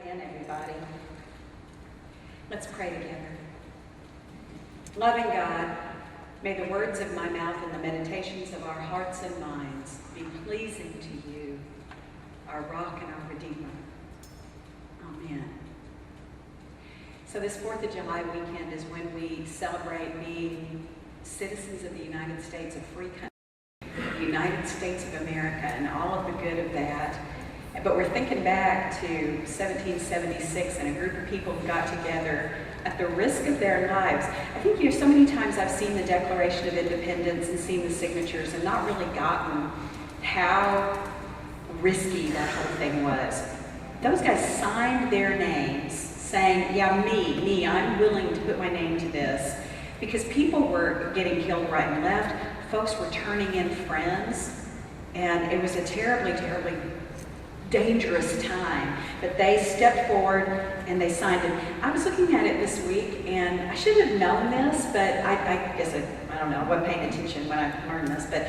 again, everybody. Let's pray together. Loving God, may the words of my mouth and the meditations of our hearts and minds be pleasing to you, our rock and our Redeemer. Amen. So this 4th of July weekend is when we celebrate being citizens of the United States, a free country, the United States of America, and all of the good of that. But we're thinking back to 1776 and a group of people who got together at the risk of their lives. I think, so many times I've seen the Declaration of Independence and seen the signatures and not really gotten how risky that whole thing was. Those guys signed their names saying, yeah, me, I'm willing to put my name to this. Because people were getting killed right and left. Folks were turning in friends. And it was a terribly, terribly dangerous time, but they stepped forward and they signed it. I was looking at it this week, and I should have known this, but I guess I don't know, I wasn't paying attention when I learned this, but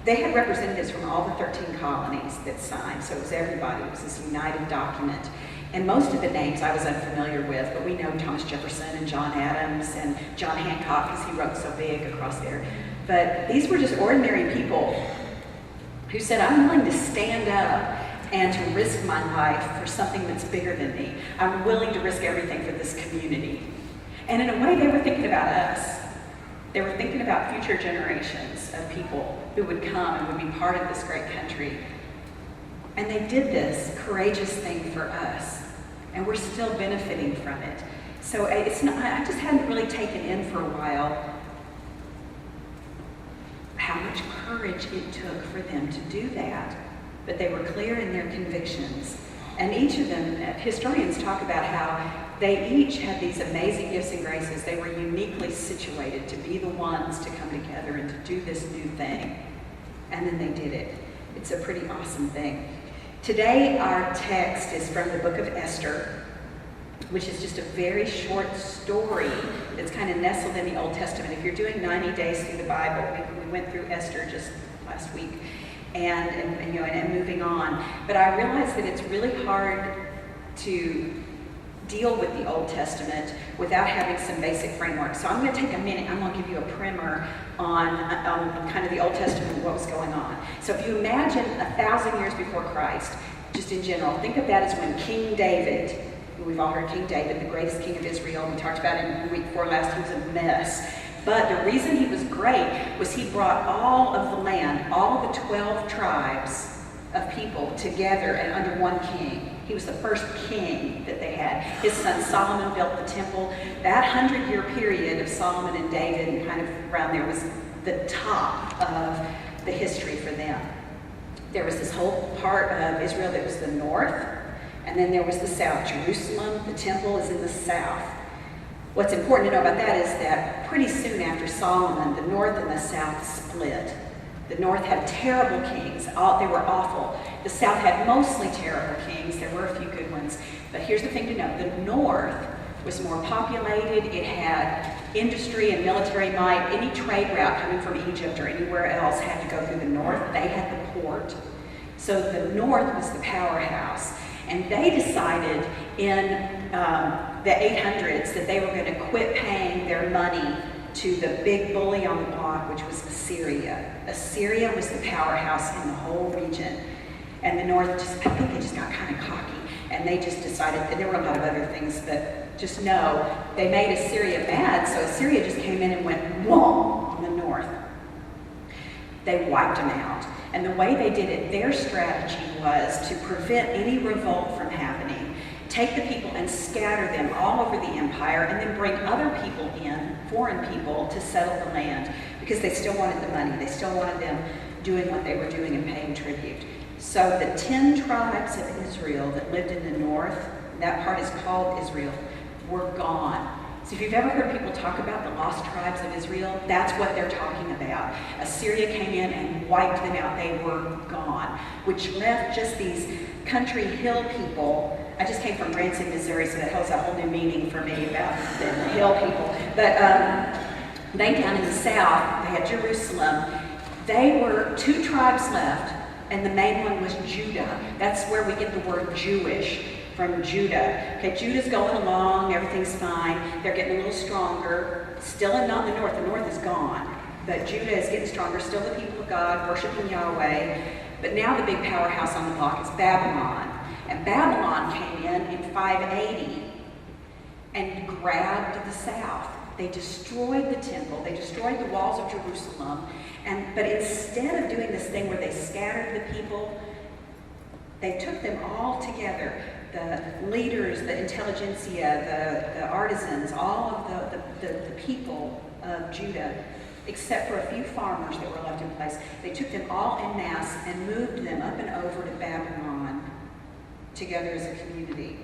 they had representatives from all the 13 colonies that signed, so it was everybody. It was this united document. And most of the names I was unfamiliar with, but we know Thomas Jefferson and John Adams and John Hancock, because he wrote so big across there. But these were just ordinary people who said, I'm willing to stand up and to risk my life for something that's bigger than me. I'm willing to risk everything for this community. And in a way, they were thinking about us. They were thinking about future generations of people who would come and would be part of this great country. And they did this courageous thing for us. And we're still benefiting from it. So it's not, I just hadn't really taken in for a while how much courage it took for them to do that. But they were clear in their convictions. And each of them, historians talk about how they each had these amazing gifts and graces. They were uniquely situated to be the ones to come together and to do this new thing. And then they did it. It's a pretty awesome thing. Today, our text is from the book of Esther, which is just a very short story that's kind of nestled in the Old Testament. If you're doing 90 days through the Bible, we went through Esther just last week. And moving on. But I realize that it's really hard to deal with the Old Testament without having some basic framework. So I'm going to take a minute. I'm going to give you a primer on kind of the Old Testament and what was going on. So if you imagine 1,000 years before Christ, just in general, think of that as when King David, we've all heard King David, the greatest king of Israel, we talked about him the week before last, he was a mess. But the reason he was great was he brought all of the land, all of the 12 tribes of people together and under one king. He was the first king that they had. His son Solomon built the temple. That 100-year period of Solomon and David and kind of around there was the top of the history for them. There was this whole part of Israel that was the north, and then there was the south. Jerusalem, the temple, is in the south. What's important to know about that is that pretty soon after Solomon, the north and the south split. The north had terrible kings. They were awful. The south had mostly terrible kings. There were a few good ones. But here's the thing to know. The north was more populated. It had industry and military might. Any trade route coming from Egypt or anywhere else had to go through the north. They had the port. So the north was the powerhouse. And they decided in the 800s that they were going to quit paying their money to the big bully on the block, which was Assyria. Assyria was the powerhouse in the whole region. And the north I think they just got kind of cocky. And they just decided that there were a lot of other things, but just know they made Assyria mad. So Assyria just came in and went whoa on the north. They wiped them out. And the way they did it, their strategy was to prevent any revolt from happening, take the people and scatter them all over the empire, and then bring other people in, foreign people, to settle the land, because they still wanted the money. They still wanted them doing what they were doing and paying tribute. So the 10 tribes of Israel that lived in the north, that part is called Israel, were gone. So if you've ever heard people talk about the lost tribes of Israel, that's what they're talking about. Assyria came in and wiped them out. They were gone, which left just these country hill people. I just came from Branson, Missouri, so that holds a whole new meaning for me about the hill people. But they down in the south, they had Jerusalem. They were 2 tribes left, and the main one was Judah. That's where we get the word Jewish. from Judah. Okay, Judah's going along, everything's fine. They're getting a little stronger. Still not in the north. The north is gone. But Judah is getting stronger. Still the people of God, worshiping Yahweh. But now the big powerhouse on the block is Babylon. And Babylon came in 580 and grabbed the south. They destroyed the temple. They destroyed the walls of Jerusalem. But instead of doing this thing where they scattered the people, they took them all together. The leaders, the intelligentsia, the artisans, all of the people of Judah, except for a few farmers that were left in place. They took them all en masse and moved them up and over to Babylon together as a community.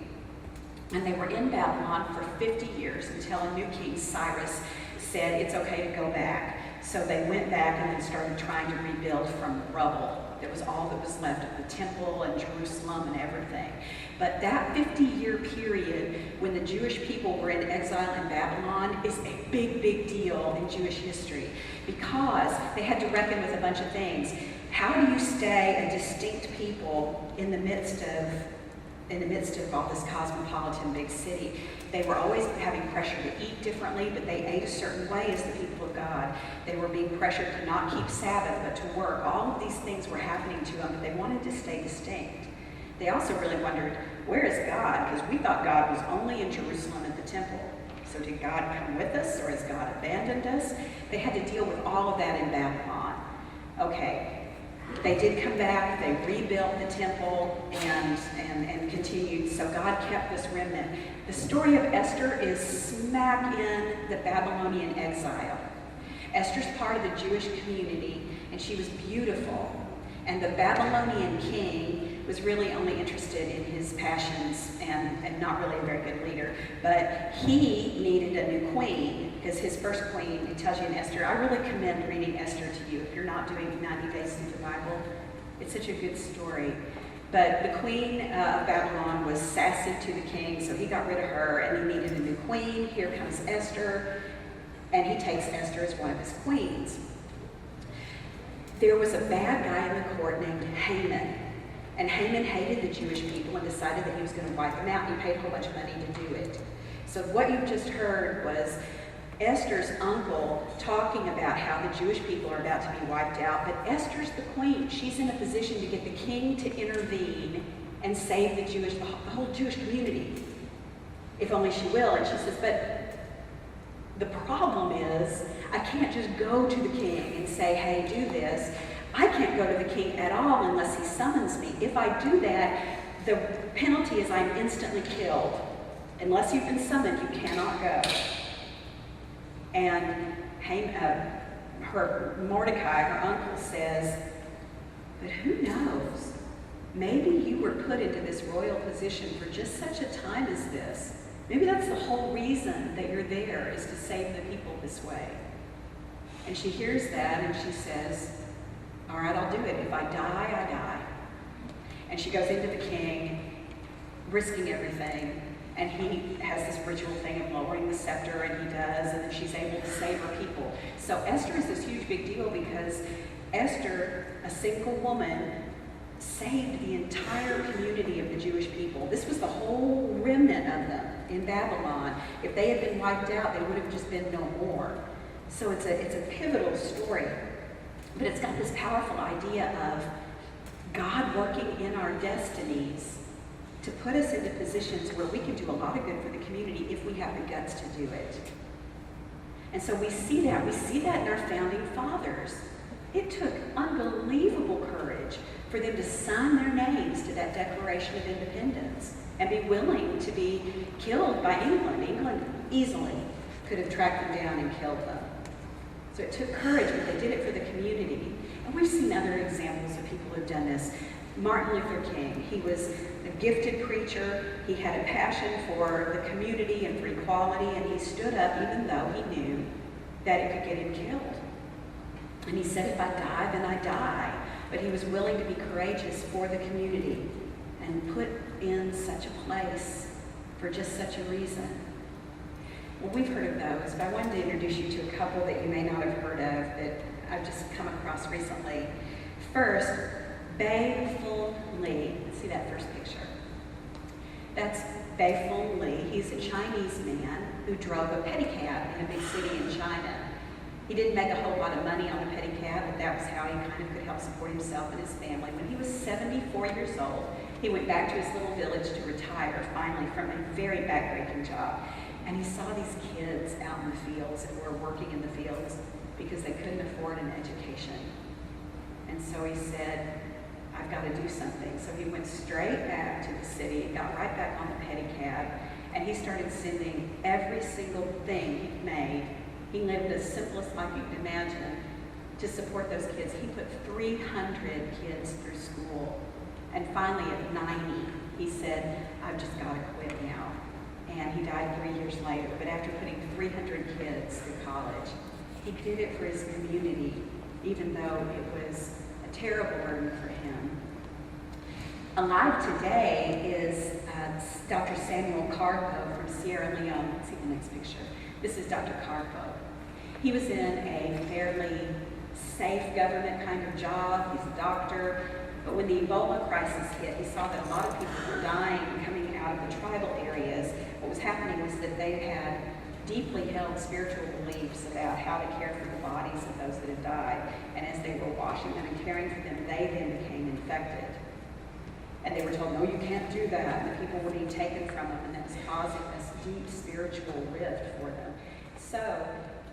And they were in Babylon for 50 years until a new king, Cyrus, said it's okay to go back. So they went back and then started trying to rebuild from rubble. That was all that was left of the temple and Jerusalem and everything. But that 50-year period when the Jewish people were in exile in Babylon is a big, big deal in Jewish history because they had to reckon with a bunch of things. How do you stay a distinct people in the midst of all this cosmopolitan big city? They were always having pressure to eat differently, but they ate a certain way as the people of God. They were being pressured to not keep Sabbath, but to work. All of these things were happening to them, but they wanted to stay distinct. They also really wondered, where is God? Because we thought God was only in Jerusalem at the temple. So did God come with us, or has God abandoned us? They had to deal with all of that in Babylon. Okay. They did come back, they rebuilt the temple and continued. So God kept this remnant. The story of Esther is smack in the Babylonian exile. Esther's part of the Jewish community, and she was beautiful. And the Babylonian king was really only interested in his passions and not really a very good leader. But he needed a new queen, because his first queen, it tells you in Esther, I really commend reading Esther to you if you're not doing 90 days through the Bible. It's such a good story. But the queen of Babylon was sassy to the king, so he got rid of her, and he needed a new queen. Here comes Esther, and he takes Esther as one of his queens. There was a bad guy in the court named Haman. And Haman hated the Jewish people and decided that he was going to wipe them out. He paid a whole bunch of money to do it. So what you've just heard was Esther's uncle talking about how the Jewish people are about to be wiped out. But Esther's the queen. She's in a position to get the king to intervene and save the whole Jewish community, if only she will. And she says, but the problem is I can't just go to the king and say, hey, do this. I can't go to the king at all unless he summons me. If I do that, the penalty is I'm instantly killed. Unless you've been summoned, you cannot go. And Mordecai, her uncle, says, but who knows? Maybe you were put into this royal position for just such a time as this. Maybe that's the whole reason that you're there, is to save the people this way. And she hears that and she says, all right, I'll do it. If I die, I die. And she goes into the king, risking everything. And he has this ritual thing of lowering the scepter, and he does, and then she's able to save her people. So Esther is this huge big deal because Esther, a single woman, saved the entire community of the Jewish people. This was the whole remnant of them in Babylon. If they had been wiped out, they would have just been no more. So it's a pivotal story. But it's got this powerful idea of God working in our destinies to put us into positions where we can do a lot of good for the community if we have the guts to do it. And so we see that. We see that in our founding fathers. It took unbelievable courage for them to sign their names to that Declaration of Independence and be willing to be killed by England. England easily could have tracked them down and killed them. So it took courage, but they did it for the community. And we've seen other examples of people who've done this. Martin Luther King, he was a gifted preacher. He had a passion for the community and for equality, and he stood up even though he knew that it could get him killed. And he said, if I die, then I die. But he was willing to be courageous for the community and put in such a place for just such a reason. Well, we've heard of those, but I wanted to introduce you to a couple that you may not have heard of that I've just come across recently. First, Babe Full Lee. Let's see that first picture. That's Bei Feng Li. He's a Chinese man who drove a pedicab in a big city in China. He didn't make a whole lot of money on a pedicab, but that was how he kind of could help support himself and his family. When he was 74 years old, he went back to his little village to retire, finally, from a very backbreaking job. And he saw these kids out in the fields that were working in the fields because they couldn't afford an education. And so he said, I've got to do something. So he went straight back to the city, got right back on the pedicab, and he started sending every single thing he made. He lived the simplest life you can imagine to support those kids. He put 300 kids through school. And finally, at 90, he said, I've just got to quit now. And he died 3 years later. But after putting 300 kids through college, he did it for his community, even though it was a terrible burden for him. Alive today is Dr. Samuel Carpo from Sierra Leone. Let's see the next picture. This is Dr. Carpo. He was in a fairly safe government kind of job. He's a doctor. But when the Ebola crisis hit, he saw that a lot of people were dying and coming out of the tribal areas. What was happening was that they had deeply held spiritual beliefs about how to care for the bodies of those that had died. And as they were washing them and caring for them, they then became infected. And they were told, no, you can't do that. And the people were being taken from them, and that was causing this deep spiritual rift for them. So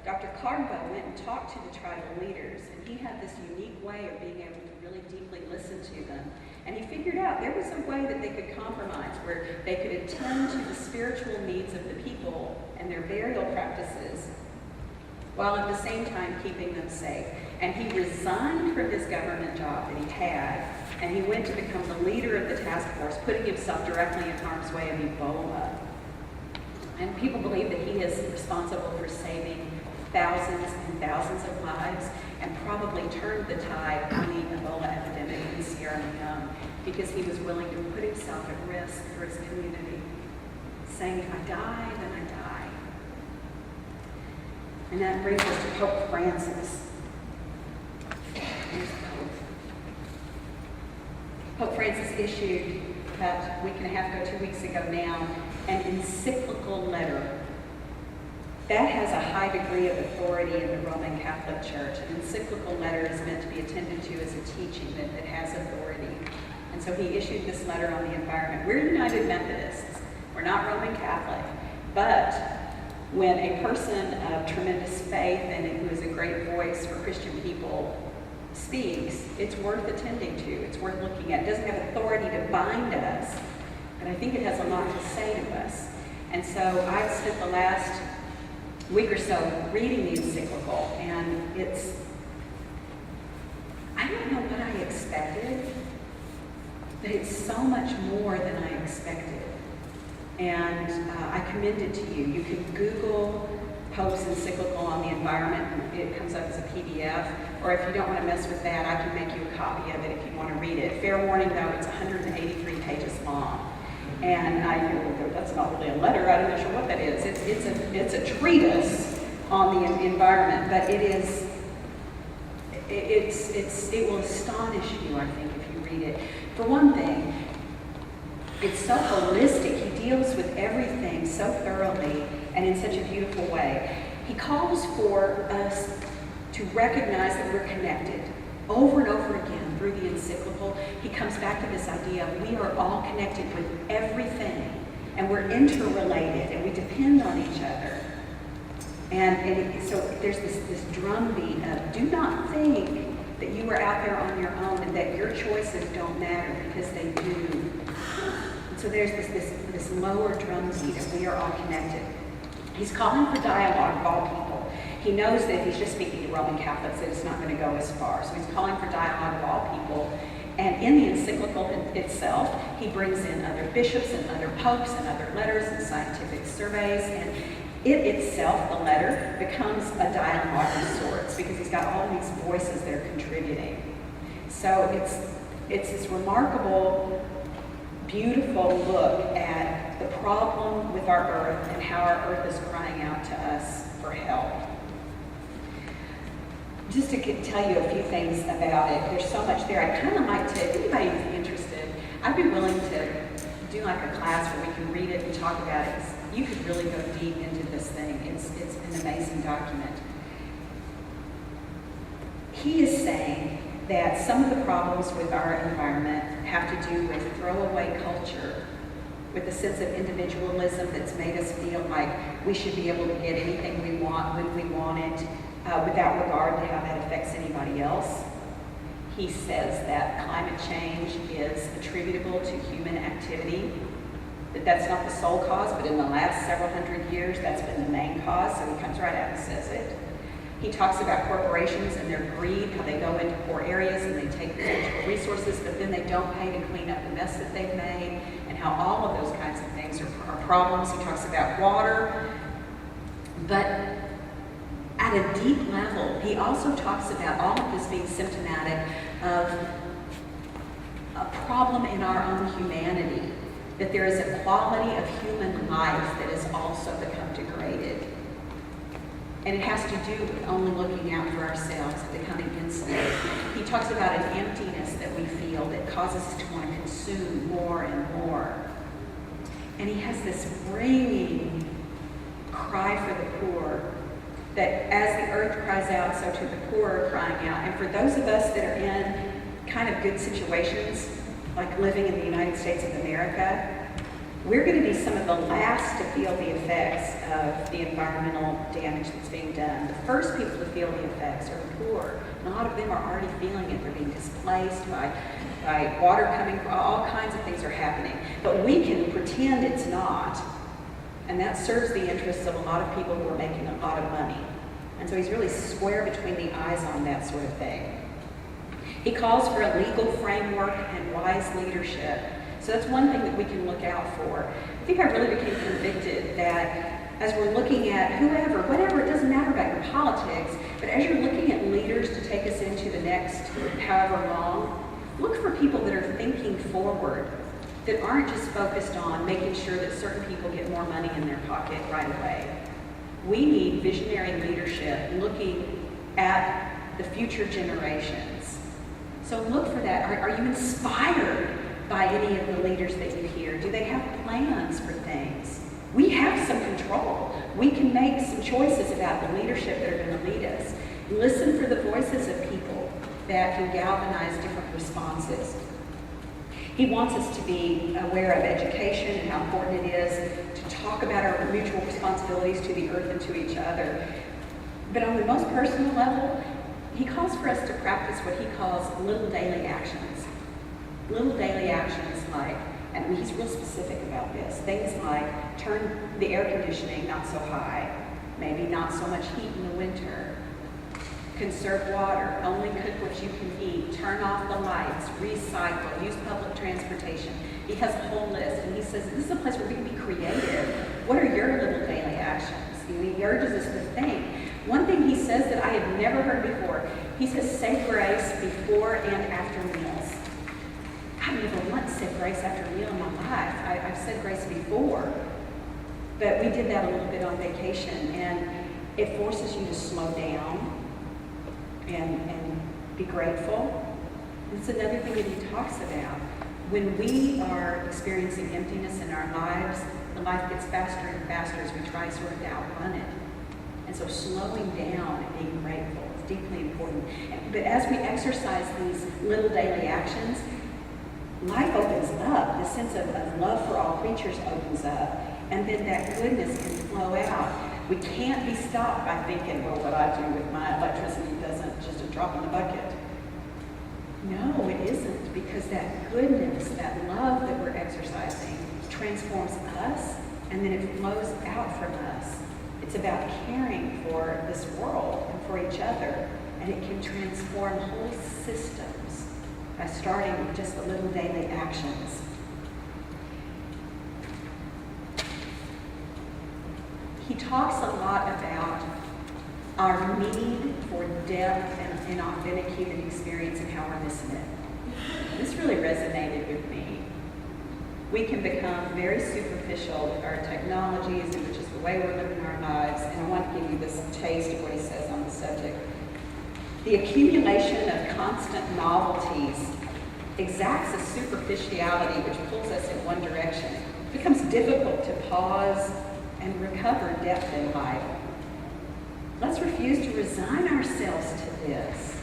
Dr. Carpo went and talked to the tribal leaders, and he had this unique way of being able to really deeply listen to them. And he figured out there was a way that they could compromise, where they could attend to the spiritual needs of the people and their burial practices, while at the same time keeping them safe. And he resigned from his government job that he had, and he went to become the leader of the task force, putting himself directly in harm's way of Ebola. And people believe that he is responsible for saving thousands and thousands of lives, and probably turned the tide on the Ebola epidemic in Sierra Leone, because he was willing to put himself at risk for his community, saying, if I die, then I die. And that brings us to Pope Francis. Here's Pope. Pope Francis issued, about a week and a half ago, 2 weeks ago now, an encyclical letter. That has a high degree of authority in the Roman Catholic Church. An encyclical letter is meant to be attended to as a teaching that has authority. And so he issued this letter on the environment. We're United Methodists. We're not Roman Catholic. But when a person of tremendous faith and who is a great voice for Christian people speaks, it's worth attending to. It's worth looking at. It doesn't have authority to bind us, but I think it has a lot to say to us. And so I've spent the last week or so reading the encyclical, and I don't know what I expected, but it's so much more than I expected. And I commend it to you. You can Google Pope's encyclical on the environment. It comes up as a PDF. Or if you don't want to mess with that, I can make you a copy of it if you want to read it. Fair warning, though, it's 183 pages long. And I know that's not really a letter. I'm not sure what that is. It's a treatise on the environment, but it will astonish you, I think, if you read it. For one thing, it's so holistic. He deals with everything so thoroughly and in such a beautiful way. He calls for us to recognize that we're connected. Over and over again through the encyclical, he comes back to this idea of we are all connected with everything, and we're interrelated, and we depend on each other. And so there's this drumbeat of do not think that you are out there on your own and that your choices don't matter, because they do. And so there's this lower drumbeat of we are all connected. He's calling for dialogue of all people. He knows that if he's just speaking to Roman Catholics, that it's not going to go as far. So he's calling for dialogue of all people. And in the encyclical itself, he brings in other bishops and other popes and other letters and scientific surveys. And it itself, the letter, becomes a dialogue of sorts, because he's got all these voices that are contributing. So it's this remarkable, beautiful look at the problem with our earth and how our earth is crying out to us for help. Just to tell you a few things about it, there's so much there. I'd kind of like to, if anybody's interested, I'd be willing to do like a class where we can read it and talk about it. You could really go deep into this thing. It's an amazing document. He is saying that some of the problems with our environment have to do with throwaway culture, with a sense of individualism that's made us feel like we should be able to get anything we want when we want it, without regard to how that affects anybody else. He says that climate change is attributable to human activity, that that's not the sole cause, but in the last several hundred years, that's been the main cause, so he comes right out and says it. He talks about corporations and their greed, how they go into poor areas and they take the natural resources, but then they don't pay to clean up the mess that they've made, and how all of those kinds of things are problems. He talks about water, but at a deep level, he also talks about all of this being symptomatic of a problem in our own humanity, that there is a quality of human life that has also become degraded. And it has to do with only looking out for ourselves and becoming insular. He talks about an emptiness that we feel that causes us to want to consume more and more. And he has this ringing cry for the poor, that as the earth cries out, so too the poor are crying out. And for those of us that are in kind of good situations, like living in the United States of America, we're going to be some of the last to feel the effects of the environmental damage that's being done. The first people to feel the effects are the poor. And a lot of them are already feeling it. They're being displaced by water coming, all kinds of things are happening. But we can pretend it's not. And that serves the interests of a lot of people who are making a lot of money. And so he's really square between the eyes on that sort of thing. He calls for a legal framework and wise leadership. So that's one thing that we can look out for. I think I really became convicted that as we're looking at whoever, whatever, it doesn't matter about your politics, but as you're looking at leaders to take us into the next however long, look for people that are thinking forward, that aren't just focused on making sure that certain people get more money in their pocket right away. We need visionary leadership looking at the future generations. So look for that. Are you inspired by any of the leaders that you hear? Do they have plans for things? We have some control. We can make some choices about the leadership that are going to lead us. Listen for the voices of people that can galvanize different responses. He wants us to be aware of education and how important it is to talk about our mutual responsibilities to the earth and to each other. But on the most personal level, he calls for us to practice what he calls little daily actions. Little daily actions like, and he's real specific about this, things like turn the air conditioning not so high, maybe not so much heat in the winter, conserve water, only cook what you can eat, turn off the lights, recycle, use public transportation. He has a whole list, and he says, this is a place where we can be creative. What are your little daily actions? He urges us to think. One thing he says that I had never heard before, he says, say grace before and after meals. I've never once said grace after a meal in my life. I've said grace before, but we did that a little bit on vacation, and it forces you to slow down and be grateful. It's another thing that he talks about. When we are experiencing emptiness in our lives, the life gets faster and faster as we try sort of to outrun it. And so slowing down and being grateful is deeply important. But as we exercise these little daily actions, life opens up. The sense of love for all creatures opens up. And then that goodness can flow out. We can't be stopped by thinking, well, what I do with my electricity doesn't just a drop in the bucket. No, it isn't, because that goodness, that love that we're exercising transforms us, and then it flows out from us. It's about caring for this world and for each other, and it can transform whole systems by starting with just the little daily actions. He talks a lot about our need for depth and authentic human experience and how we're missing it. This really resonated with me. We can become very superficial with our technologies and just the way we're living our lives, and I want to give you this taste of what he says on the subject. The accumulation of constant novelties exacts a superficiality which pulls us in one direction. It becomes difficult to pause and recover depth in life. Let's refuse to resign ourselves to this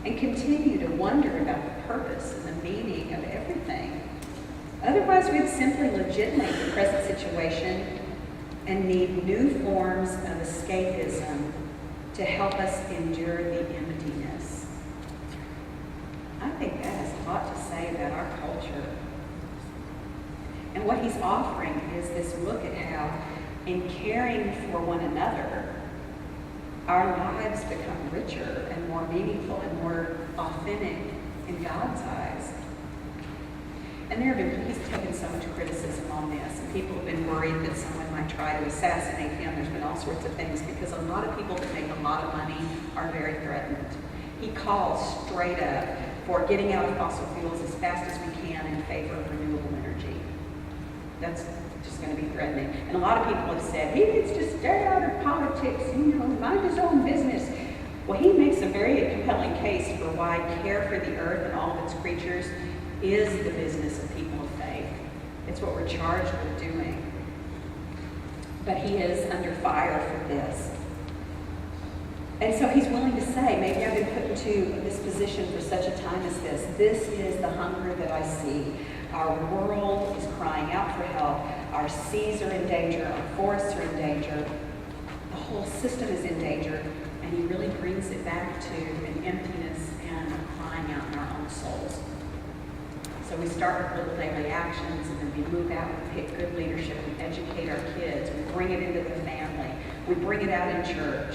and continue to wonder about the purpose and the meaning of everything. Otherwise, we'd simply legitimate the present situation and need new forms of escapism to help us endure the emptiness. I think that has a lot to say about our culture. And what he's offering is this look at how, in caring for one another, our lives become richer and more meaningful and more authentic in God's eyes. And he's taken so much criticism on this, and people have been worried that someone might try to assassinate him. There's been all sorts of things because a lot of people that make a lot of money are very threatened. He calls straight up for getting out of fossil fuels as fast as we can in favor of renewable energy. That's just going to be threatening. And a lot of people have said, he needs to stay out of politics, mind his own business. Well, he makes a very compelling case for why care for the earth and all of its creatures is the business of people of faith. It's what we're charged with doing. But he is under fire for this. And so he's willing to say, maybe I've been put into this position for such a time as this. This is the hunger that I see. Our world is crying out for help. Our seas are in danger. Our forests are in danger. The whole system is in danger. And he really brings it back to an emptiness and a crying out in our own souls. So we start with little daily actions, and then we move out, we pick good leadership, we educate our kids, we bring it into the family, we bring it out in church,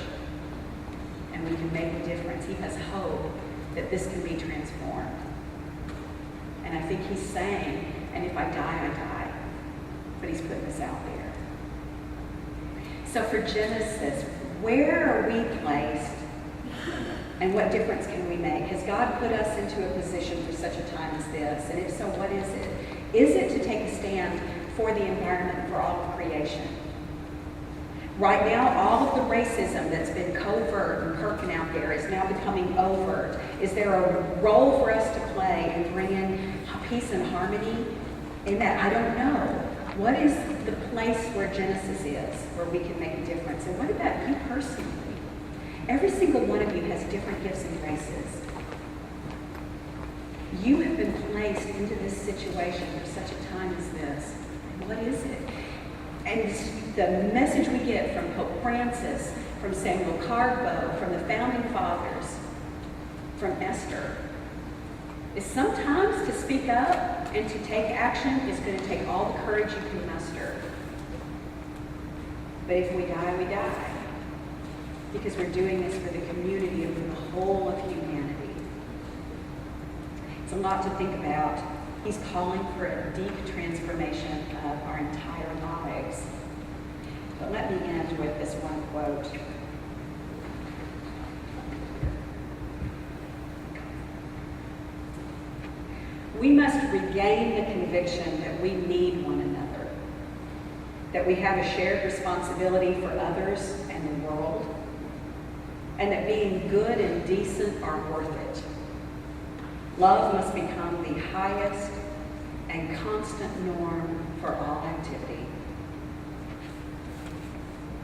and we can make a difference. He has hope that this can be transformed. And I think he's saying, and if I die, I die. But he's putting this out there. So for Genesis, where are we placed? And what difference can we make? Has God put us into a position for such a time as this? And if so, what is it? Is it to take a stand for the environment, for all of creation? Right now, all of the racism that's been covert and perking out there is now becoming overt. Is there a role for us to play in bringing peace and harmony in that? I don't know. What is the place where Genesis is, where we can make a difference? And what about you personally? Every single one of you has different gifts and graces. You have been placed into this situation for such a time as this. What is it? And the message we get from Pope Francis, from Samuel Cardwell, from the Founding Fathers, from Esther, is sometimes to speak up and to take action is going to take all the courage you can muster. But if we die, we die. Because we're doing this for the community and for the whole of humanity. It's a lot to think about. He's calling for a deep transformation of our entire lives. But let me end with this one quote. We must regain the conviction that we need one another, that we have a shared responsibility for others and the world, and that being good and decent are worth it. Love must become the highest and constant norm for all activity.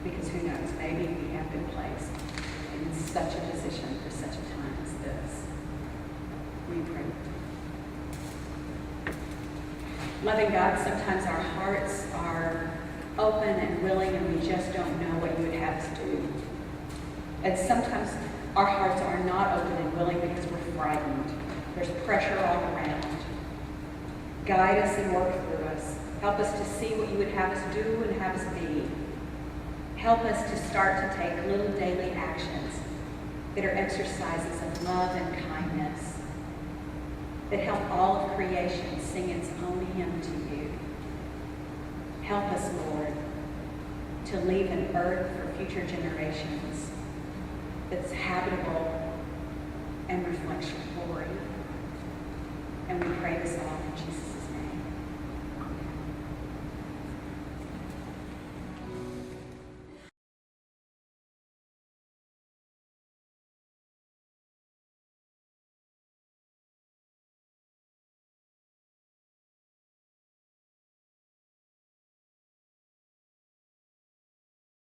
Because who knows, maybe we have been placed in such a position for such a time as this. We pray. Loving God, sometimes our hearts are open and willing and we just don't know what you would have us do. And sometimes our hearts are not open and willing because we're frightened. There's pressure all around. Guide us and work through us. Help us to see what you would have us do and have us be. Help us to start to take little daily actions that are exercises of love and kindness that help all of creation sing its own hymn to you. Help us, Lord, to leave an earth for future generations that's habitable and reflects your glory.